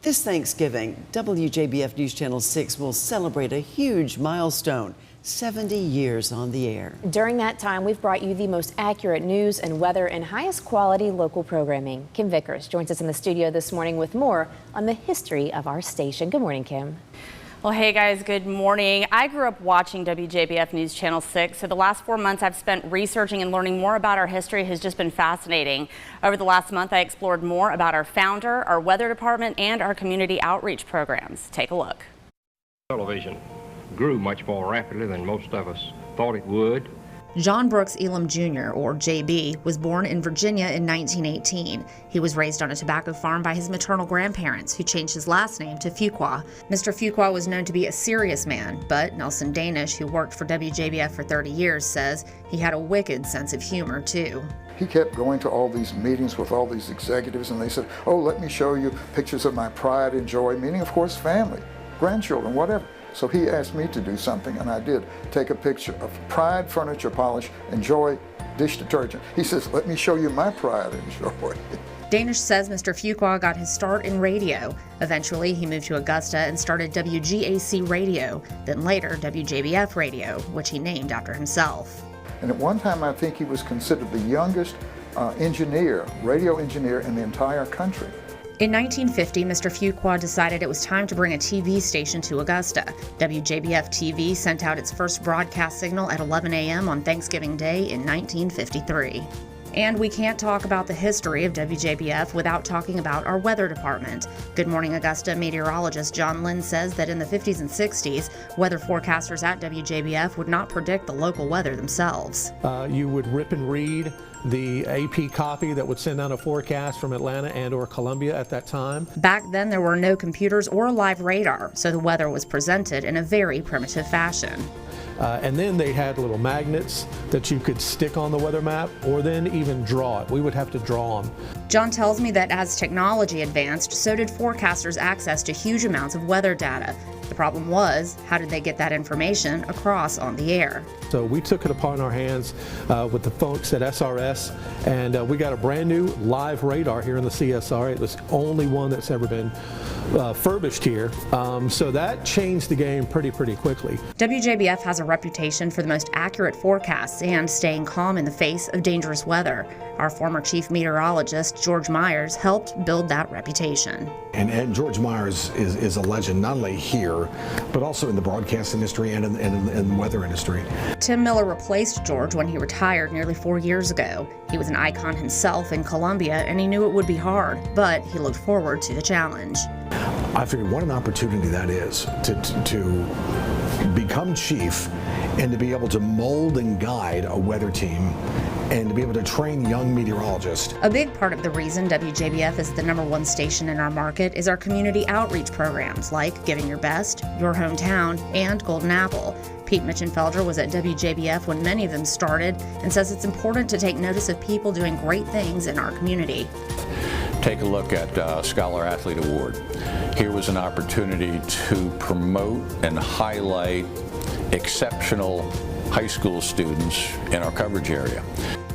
This Thanksgiving, WJBF News Channel 6 will celebrate a huge milestone, 70 years on the air. During that time, we've brought you the most accurate news and weather and highest quality local programming. Kim Vickers joins us in the studio this morning with more on the history of our station. Good morning, Kim. Well, hey guys, good morning. I grew up watching WJBF News Channel 6, so the last 4 months I've spent researching and learning more about our history has just been fascinating. Over the last month, I explored more about our founder, our weather department, and our community outreach programs. Take a look. Television grew much more rapidly than most of us thought it would. John Brooks Elam Jr., or JB, was born in Virginia in 1918. He was raised on a tobacco farm by his maternal grandparents, who changed his last name to Fuqua. Mr. Fuqua was known to be a serious man, but Nelson Danish, who worked for WJBF for 30 years, says he had a wicked sense of humor, too. He kept going to all these meetings with all these executives, and they said, oh, let me show you pictures of my pride and joy, meaning, of course, family, grandchildren, whatever. So he asked me to do something, and I did. Take a picture of Pride furniture polish and Joy dish detergent. He says, let me show you my pride and joy. Danish says Mr. Fuqua got his start in radio. Eventually, he moved to Augusta and started WGAC Radio, then later WJBF Radio, which he named after himself. And at one time, I think he was considered the youngest radio engineer in the entire country. In 1950, Mr. Fuqua decided it was time to bring a TV station to Augusta. WJBF TV sent out its first broadcast signal at 11 a.m. on Thanksgiving Day in 1953. And we can't talk about the history of WJBF without talking about our weather department. Good Morning Augusta meteorologist John Lynn says that in the 50s and 60s, weather forecasters at WJBF would not predict the local weather themselves. You would rip and read the AP copy that would send out a forecast from Atlanta and or Columbia at that time. Back then, there were no computers or live radar, so the weather was presented in a very primitive fashion. And then they had little magnets that you could stick on the weather map or then even draw it. We would have to draw them. John tells me that as technology advanced, so did forecasters' access to huge amounts of weather data. The problem was, how did they get that information across on the air? So we took it upon our hands with the folks at SRS, and we got a brand new live radar here in the CSR. It was the only one that's ever been furbished here. So that changed the game pretty quickly. WJBF has a reputation for the most accurate forecasts and staying calm in the face of dangerous weather. Our former chief meteorologist, George Myers, helped build that reputation. And George Myers is a legend, not only here, but also in the broadcast industry and in the weather industry. Tim Miller replaced George when he retired nearly 4 years ago. He was an icon himself in Columbia, and he knew it would be hard, but he looked forward to the challenge. I figured what an opportunity that is to become chief and to be able to mold and guide a weather team and to be able to train young meteorologists. A big part of the reason WJBF is the #1 station in our market is our community outreach programs like Giving Your Best, Your Hometown, and Golden Apple. Pete Mitchenfelder was at WJBF when many of them started and says it's important to take notice of people doing great things in our community. Take a look at Scholar Athlete Award. Here was an opportunity to promote and highlight exceptional high school students in our coverage area.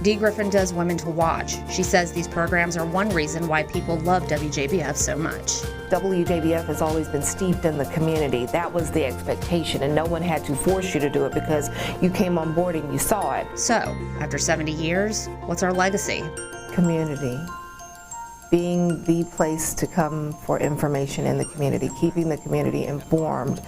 Dee Griffin does Women to Watch. She says these programs are one reason why people love WJBF so much. WJBF has always been steeped in the community. That was the expectation, and no one had to force you to do it because you came on board and you saw it. So, after 70 years, what's our legacy? Community. Being the place to come for information in the community, keeping the community informed.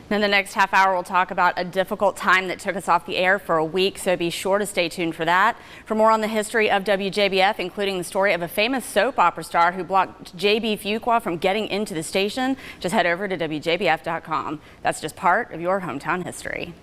In the next half hour, we'll talk about a difficult time that took us off the air for a week, so be sure to stay tuned for that. For more on the history of WJBF, including the story of a famous soap opera star who blocked JB Fuqua from getting into the station, just head over to WJBF.com. That's just part of your hometown history.